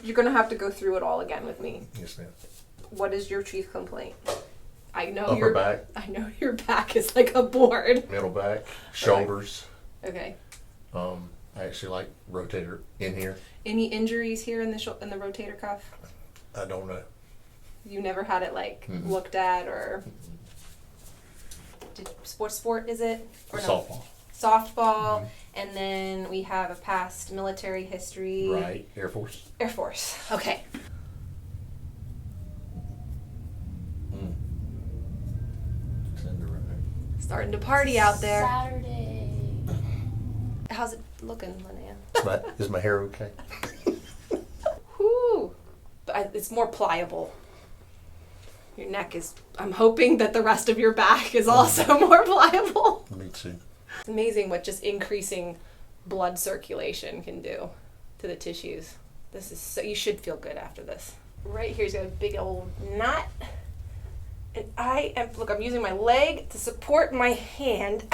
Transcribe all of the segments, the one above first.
you're going to have to go through it all again with me. Yes, ma'am. What is your chief complaint? I know Upper back. I know your back is like a board. Middle back. Shoulders. Okay. I actually like rotator in here. Any injuries here in the rotator cuff? I don't know. You never had it looked at or what sport is it? Or softball. Softball, and then we have a past military history. Right, Air Force. Air Force. Okay. Starting to party out there. Saturday. How's it looking, Linnea? Is my hair okay? Whoo! But it's more pliable. Your neck is. I'm hoping that the rest of your back is also more pliable. Me too. It's amazing what just increasing blood circulation can do to the tissues. This is so. You should feel good after this. Right here's got a big old knot. And I'm using my leg to support my hand.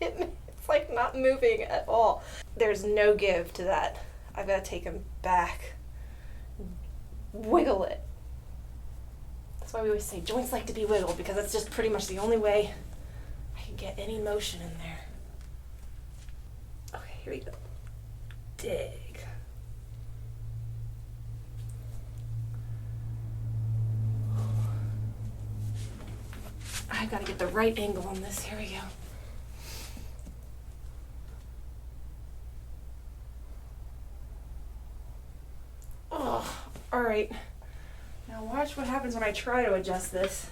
It's like not moving at all. There's no give to that. I've got to take him back. Wiggle it. That's why we always say joints like to be wiggled, because that's just pretty much the only way I can get any motion in there. Okay, here we go. Dig. I've got to get the right angle on this. Here we go. Oh, all right. Now watch what happens when I try to adjust this.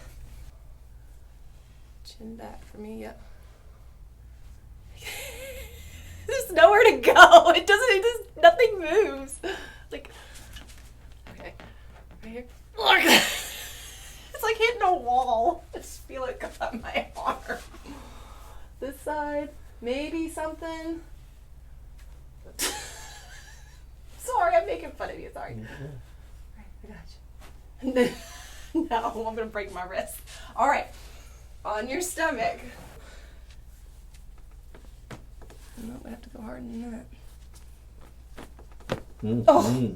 Chin back for me, yep. There's nowhere to go. It just nothing moves. Like, okay, right here. Look. It's like hitting a wall. I just feel it come up my arm. This side, maybe something. Sorry, I'm making fun of you. Sorry. Alright, I got you. No, I'm gonna break my wrist. Alright, on your stomach. No, we have to go harder than that. Oh,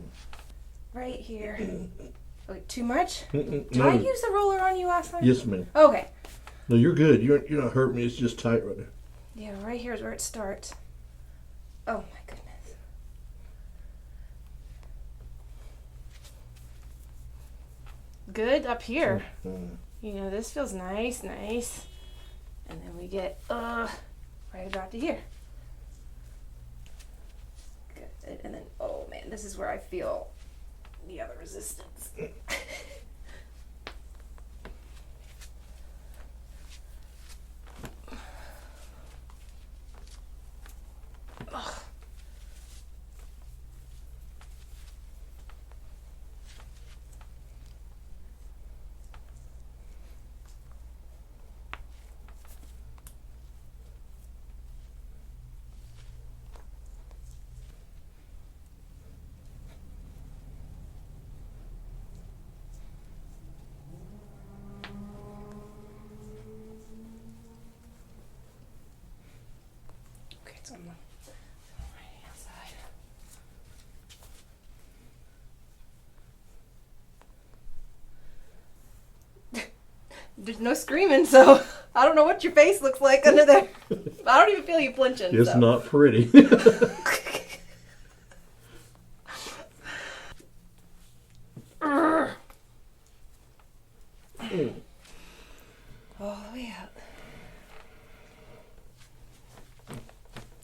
right here. Wait, too much? Did I use the roller on you last time? Yes, ma'am. Okay. No, you're good. You're not hurting me. It's just tight right there. Yeah, right here is where it starts. Oh my goodness. Good up here. You know, this feels nice. And then we get right about to here. Good. And then, oh man, this is where I feel the other resistance. Ugh. It's on the right hand side. There's no screaming, so I don't know what your face looks like under there. I don't even feel you flinching. It's so. not pretty. All the way out.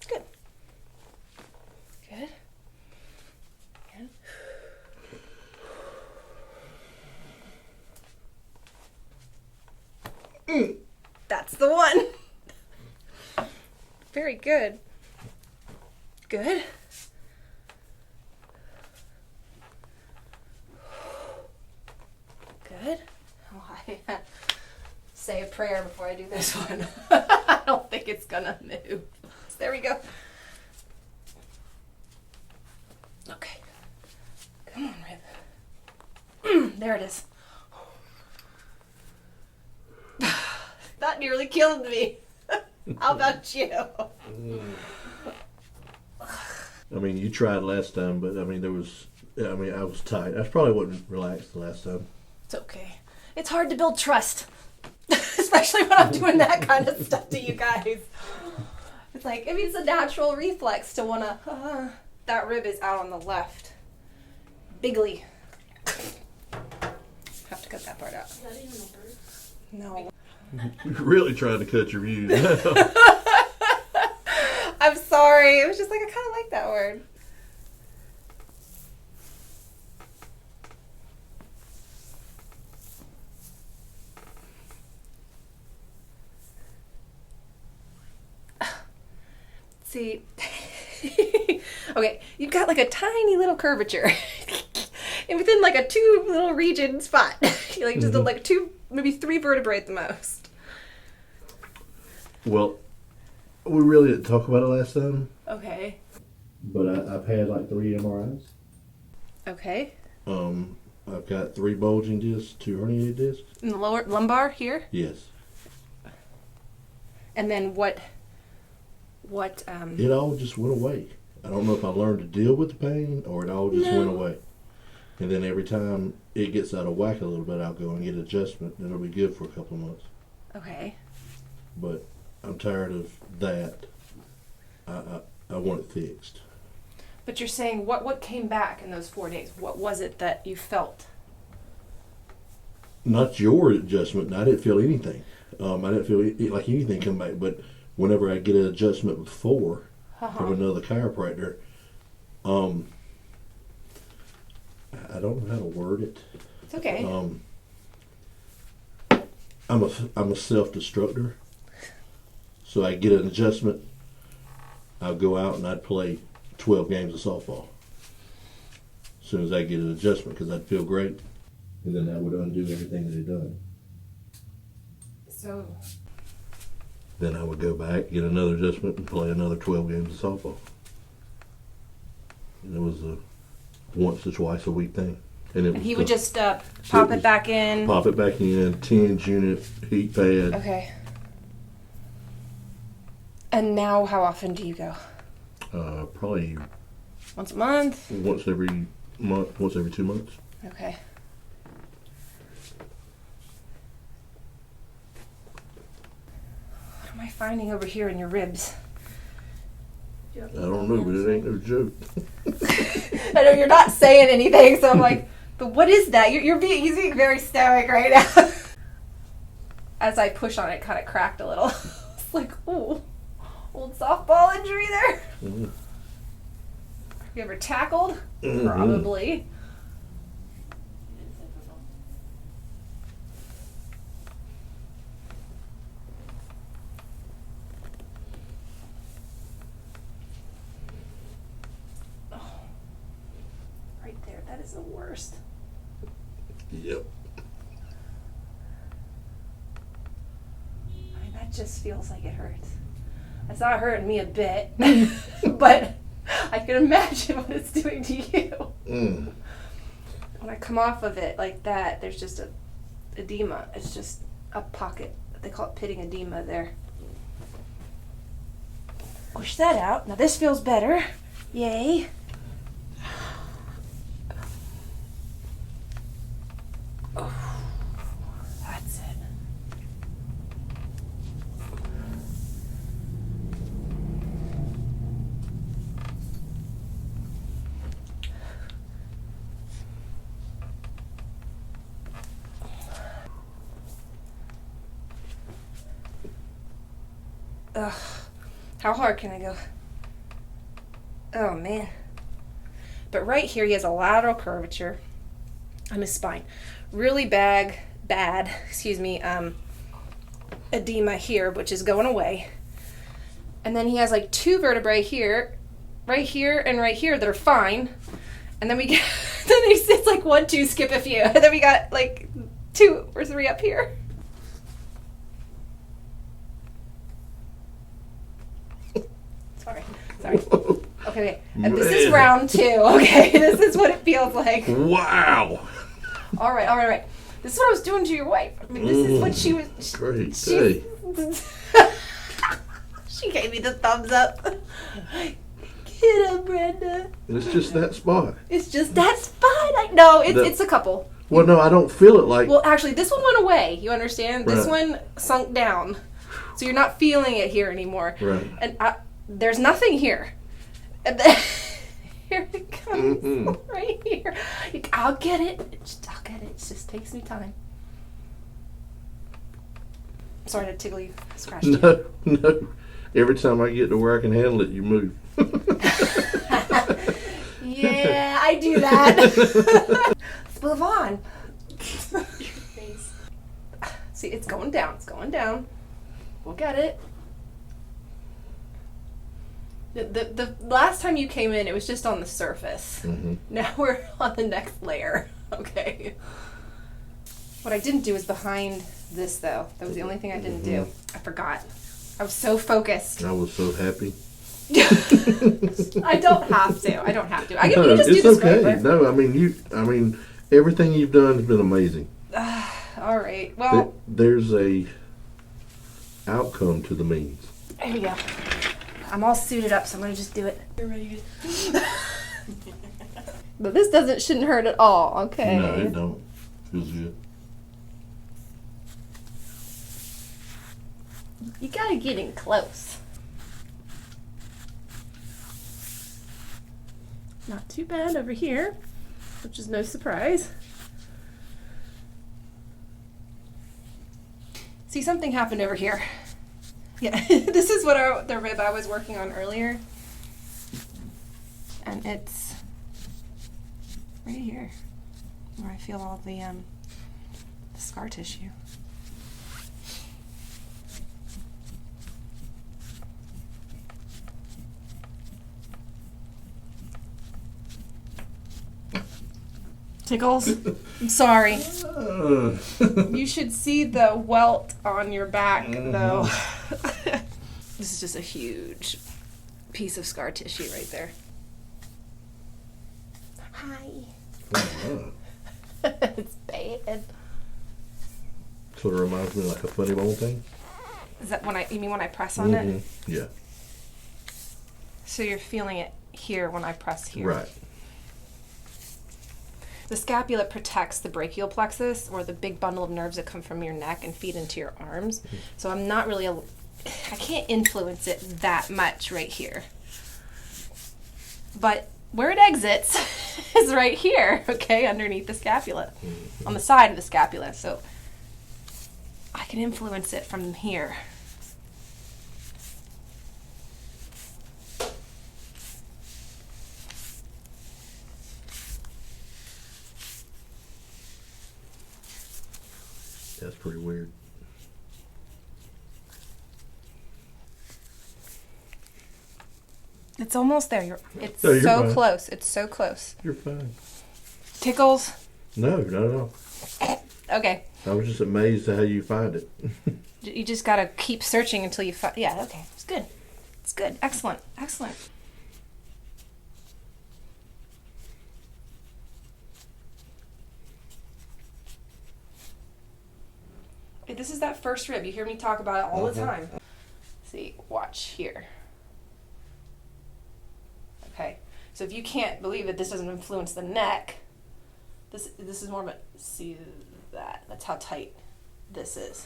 Good. Good. Good. That's the one. Very good. Good. Good. Oh, I say a prayer before I do this one. I don't think it's gonna move. So there we go. Okay. Come on, Rib. There it is. That nearly killed me. How about you? I mean, you tried last time, but I mean, there was Yeah, I mean, I was tight. I probably wasn't relaxed the last time. It's okay. It's hard to build trust. Especially when I'm doing that kind of stuff to you guys. It's like, I mean, it's a natural reflex to want to, that rib is out on the left. Bigly. Have to cut that part out. Is that even a word? No. You're really trying to cut your views. I'm sorry. It was just like, I kind of like that word. See, okay, you've got like a tiny little curvature, and within like a 2 little region spot, you like just like 2, maybe 3 vertebrae at the most. Well, we really didn't talk about it last time, Okay. but I've had like 3 MRIs. Okay. I've got 3 bulging discs, 2 herniated discs. In the lower lumbar here, Yes. and then what? It all just went away. I don't know if I learned to deal with the pain or it all just went away. And then every time it gets out of whack a little bit, I'll go and get adjustment and it'll be good for a couple of months. Okay. But I'm tired of that. I want it fixed. But you're saying what came back in those 4 days? What was it that you felt? Not your adjustment. I didn't feel anything. I didn't feel like anything come back. But whenever I get an adjustment before from another chiropractor, I don't know how to word it. It's okay. I'm a self-destructor. So I get an adjustment, I'll go out and I'd play 12 games of softball. As soon as I get an adjustment, because I'd feel great. And then that would undo everything that he'd done. So. Then I would go back, get another adjustment, and play another 12 games of softball. And it was a once or twice a week thing. And He would just pop it back in. Pop it back in, 10 unit heat pad. Okay. And now, how often do you go? Probably Once a month? once every month, once every 2 months. Okay. What am I finding over here in your ribs? I don't know, but it ain't no joke. I know you're not saying anything, so I'm like, but what is that? He's being very stoic right now. As I push on it, kind of cracked a little. It's like, ooh, old softball injury there. Mm-hmm. Have you ever tackled? Mm-hmm. Probably. Right there, that is the worst. Yep. I mean, that just feels like it hurts. It's not hurting me a bit, but I can imagine what it's doing to you. Mm. When I come off of it like that, there's just a edema. It's just a pocket. They call it pitting edema there. Push that out. Now this feels better. Yay. Oh, that's it. Ugh. How hard can I go? Oh, man. But right here, he has a lateral curvature on his spine. Really bad, edema here, which is going away. And then he has like 2 vertebrae here, right here and right here that are fine. And then we get, it's like 1, 2, skip a few. And then we got like 2 or 3 up here. Sorry. Okay. And this is round 2. Okay. This is what it feels like. Wow. All right. This is what I was doing to your wife. I mean, this is what she was. Great. Hey. She gave me the thumbs up. Hit him, Brenda. It's just that spot. It's just that spot. No, it's a couple. Well, no, I don't feel it like. Well, actually, this one went away. You understand? This Right. one sunk down. So you're not feeling it here anymore. Right. And there's nothing here. And then, here it comes. Right here. I'll get it. I'll get it. It just takes me time. Sorry to tickle you. Scratch you. No. Every time I get to where I can handle it, you move. Yeah, I do that. Let's move on. Your face. See, it's going down. It's going down. We'll get it. The last time you came in, it was just on the surface. Mm-hmm. Now we're on the next layer. Okay. What I didn't do is behind this, though. That was the only thing I didn't do. I forgot. I was so focused. I was so happy. I don't have to. I can No, you just do it's this okay. right? No, I mean, everything you've done has been amazing. All right. Well, There's a outcome to the means. here we go. I'm all suited up, so I'm gonna just do it. You're ready to... But this shouldn't hurt at all. Okay. No, it don't. Feels good. You gotta get in close. Not too bad over here, which is no surprise. See, something happened over here. Yeah, this is what the rib I was working on earlier. And it's right here where I feel all the scar tissue. Tickles? I'm sorry. You should see the welt on your back, though. This is just a huge piece of scar tissue right there. Hi. It's bad. Sort of reminds me like a funny bone thing. Is that you mean when I press on it? Yeah. So you're feeling it here when I press here. Right. The scapula protects the brachial plexus, or the big bundle of nerves that come from your neck and feed into your arms. So I'm not really, I can't influence it that much right here. But where it exits is right here, okay, underneath the scapula, on the side of the scapula. So I can influence it from here. That's pretty weird. It's almost there. It's No, you're so fine. close. It's so close. You're fine. Tickles? No, not at all. Okay. I was just amazed at how you find it. You just gotta keep searching until you find. Yeah, okay. It's good. It's good. Excellent. Excellent. Hey, this is that first rib. You hear me talk about it all the time. See, watch here. Okay. So if you can't believe that this doesn't influence the neck, this is more of a, see that? That's how tight this is.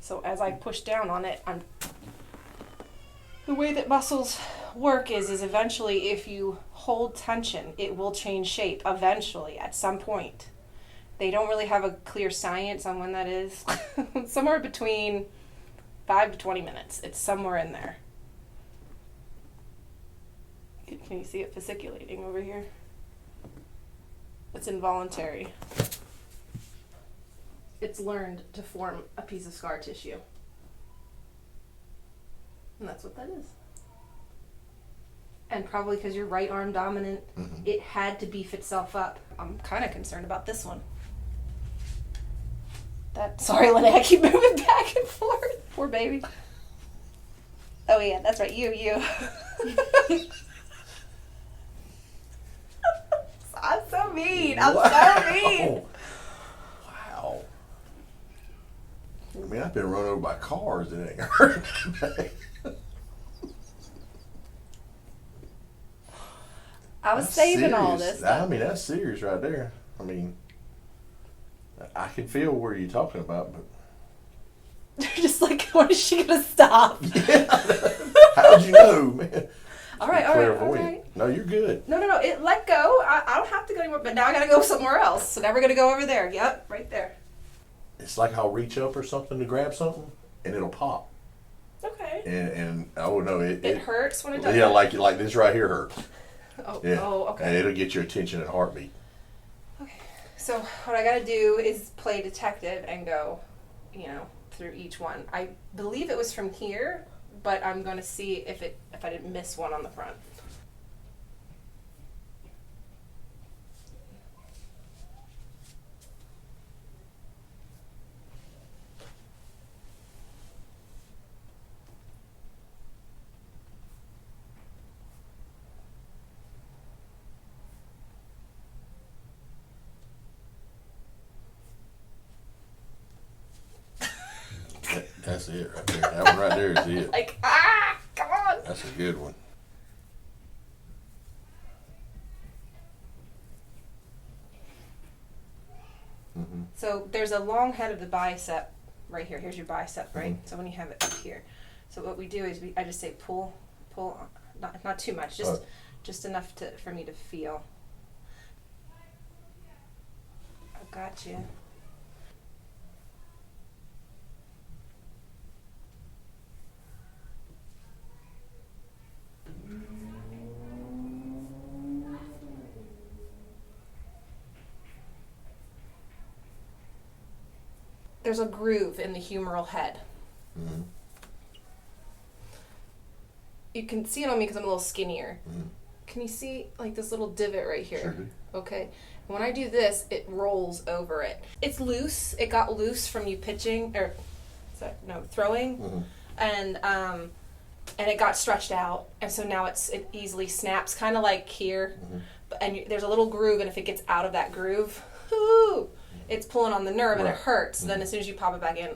So as I push down on it, the way that muscles work is eventually if you hold tension, it will change shape eventually at some point. They don't really have a clear science on when that is. Somewhere between 5 to 20 minutes. It's somewhere in there. Can you see it fasciculating over here? It's involuntary. It's learned to form a piece of scar tissue. And that's what that is. And probably because you're right arm dominant, it had to beef itself up. I'm kind of concerned about this one. Sorry, Lenny, I keep moving back and forth. Poor baby. Oh yeah, that's right, you. I'm so mean. I'm so mean. Wow. I mean, I've been run over by cars and it ain't hurt today. I was That's saving all serious. this stuff. I mean, that's serious right there. I mean, I can feel where you're talking about, but They're just like, when is she gonna stop? how'd you know, man? All right, all right, all Clairvoyant. right. No, you're good. No, it let go. I don't have to go anymore, but now I gotta go somewhere else. So now we're gonna go over there. Yep, right there. It's like I'll reach up or something to grab something, and it'll pop. Okay. And oh no, It hurts when it does. Yeah, that? like this right here hurts. Oh, Yeah. oh, okay. And it'll get your attention at heartbeat. Okay. So what I gotta do is play detective and go, through each one. I believe it was from here, but I'm gonna see if I didn't miss one on the front. That's it right there. That one right there is it. Like, come on. That's a good one. Mm-hmm. So there's a long head of the bicep right here. Here's your bicep, right? Mhm. So when you have it up here, so what we do is I just say pull, not too much, just enough for me to feel. I got you. There's a groove in the humeral head. Mm-hmm. You can see it on me because I'm a little skinnier. Mm-hmm. Can you see like this little divot right here? Sure do. Okay. When I do this, it rolls over it. It's loose. It got loose from you pitching throwing, Mm-hmm. and it got stretched out, and so now it easily snaps, kind of like here. Mm-hmm. And there's a little groove, and if it gets out of that groove, whoo, it's pulling on the nerve and it Right. hurts. Mm-hmm. Then as soon as you pop it back in,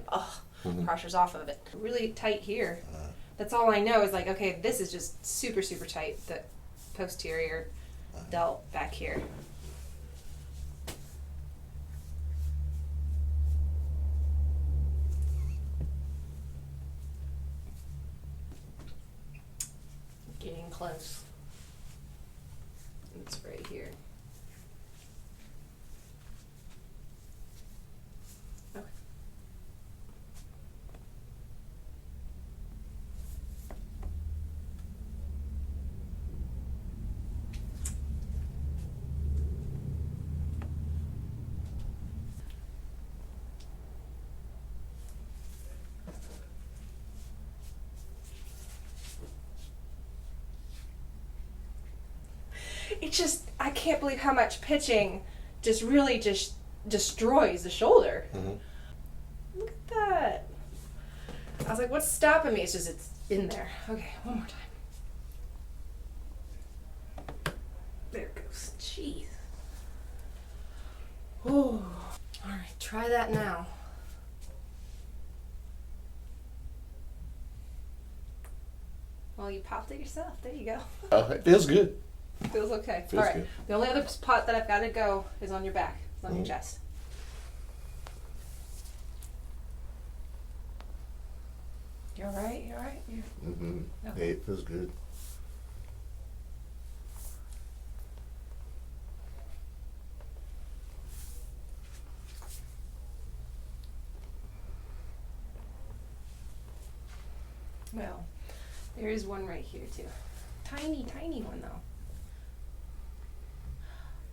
Mhm. pressure's off of it. Really tight here. That's all I know is like, okay, this is just super, super tight. The posterior delt back here. Getting close. It's right here. Okay. It's just, I can't believe how much pitching just really just destroys the shoulder. Mm-hmm. Look at that. I was like, what's stopping me? It's just, it's in there. Okay, one more time. There it goes. Jeez. Oh. All right, try that now. Well, you popped it yourself. There you go. It feels good. Feels okay. Feels All right. good. The only other spot that I've got to go is on your back, on your chest. You all right? You all right? Mm-hmm. Okay. Hey, it feels good. Well, there is one right here too. Tiny, tiny one though.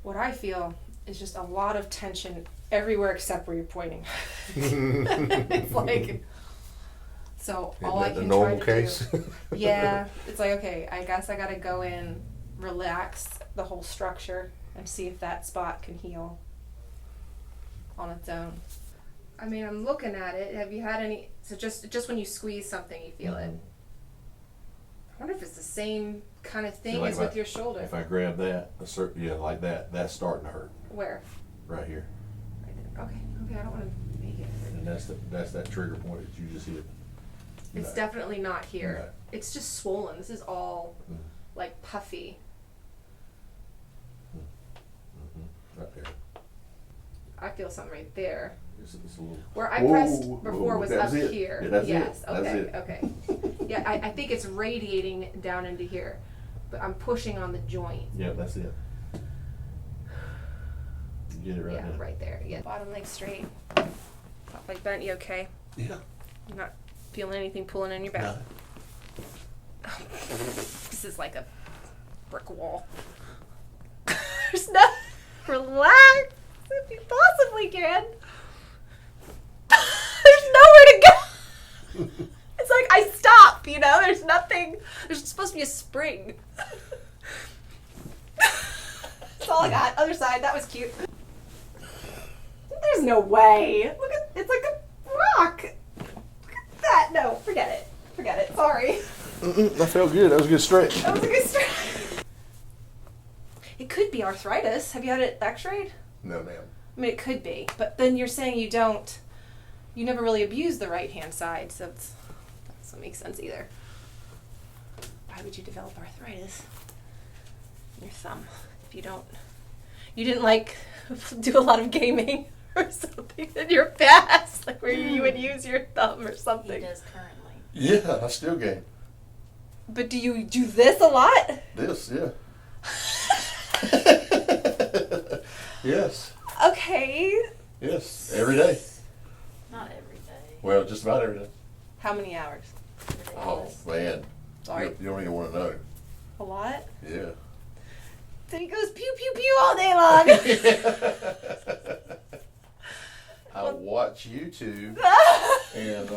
What I feel is just a lot of tension everywhere except where you're pointing. It's like, so all I Isn't that the can normal try to case? do. Yeah, it's like, okay, I guess I gotta go in, relax the whole structure, and see if that spot can heal on its own. I mean, I'm looking at it. Have you had any? So just when you squeeze something, you feel it. I wonder if it's the same kind of thing Like as with your shoulder. If I grab that, like that, that's starting to hurt Where? right here, Right there. Okay. I don't want to make it. and that's that trigger point that you just hit. It's No. definitely not here. No. It's just swollen. This is all Mm. like puffy. feel something right there. It's a little. Where I pressed Whoa, before whoa, was that up was it. here. Yeah, that's yes. it. That's Okay. it. Okay. Yeah, I think it's radiating down into here, but I'm pushing on the joint. Yeah, that's it. You get it right Yeah, now. right there. Yeah. Bottom leg straight. Top leg bent. You okay? Yeah. You're not feeling anything pulling in your back? No. This is like a brick wall. There's no. Relax if you possibly can. There's nowhere to go. It's like I stop, you know? There's nothing. There's supposed to be a spring. That's all I got. Other side. That was cute. There's no way. Look at it's like a rock. Look at that. No, forget it. Forget it. Sorry. That felt good. That was a good stretch. That was a good stretch. It could be arthritis. Have you had it x-rayed? No, ma'am. I mean, it could be. But then you're saying you never really abuse the right-hand side, so that doesn't make sense either. Why would you develop arthritis in your thumb if you didn't like do a lot of gaming or something in your past, like where you would use your thumb or something? He does currently. Yeah, I still game. But do you do this a lot? This, yeah. Yes. Okay. Yes. Every day. Not every day. Well, just about every day. How many hours? Oh, man. Sorry. You don't even want to know. A lot? Yeah. So he goes pew pew pew all day long. I watch YouTube and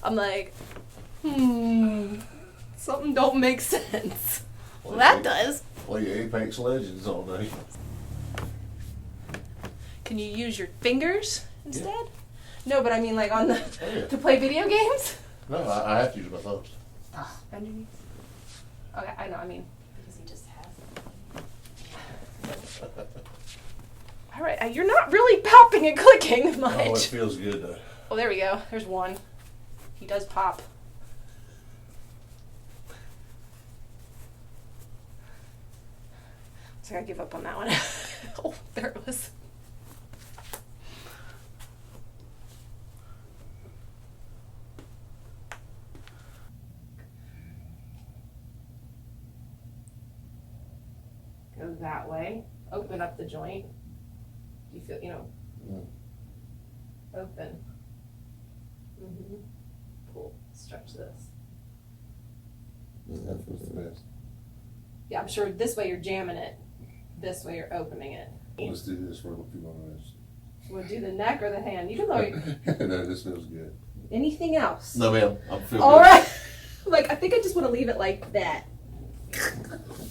I'm like, something don't make sense. Well, Well, that you- does. play Apex Legends all day. Can you use your fingers instead? No, but I mean like on the Oh, yeah. to play video games. No, I have to use my thumbs. Bend your knees. Okay, I know. I mean, Because he just has all right. You're not really popping and clicking much. Oh, it feels good though. Oh, there we go. There's one. He does pop. So I give up on that one. Oh, there it was. Go that way. Open up the joint. You feel, open. Pull. Stretch this. That feels the best. Yeah, I'm sure this way you're jamming it. This way you're opening it. Let's do this for a few more minutes. We'll do the neck or the hand. You can lower No, this feels good. anything else. No, ma'am. I'm feeling All good. right. Like, I think I just want to leave it like that.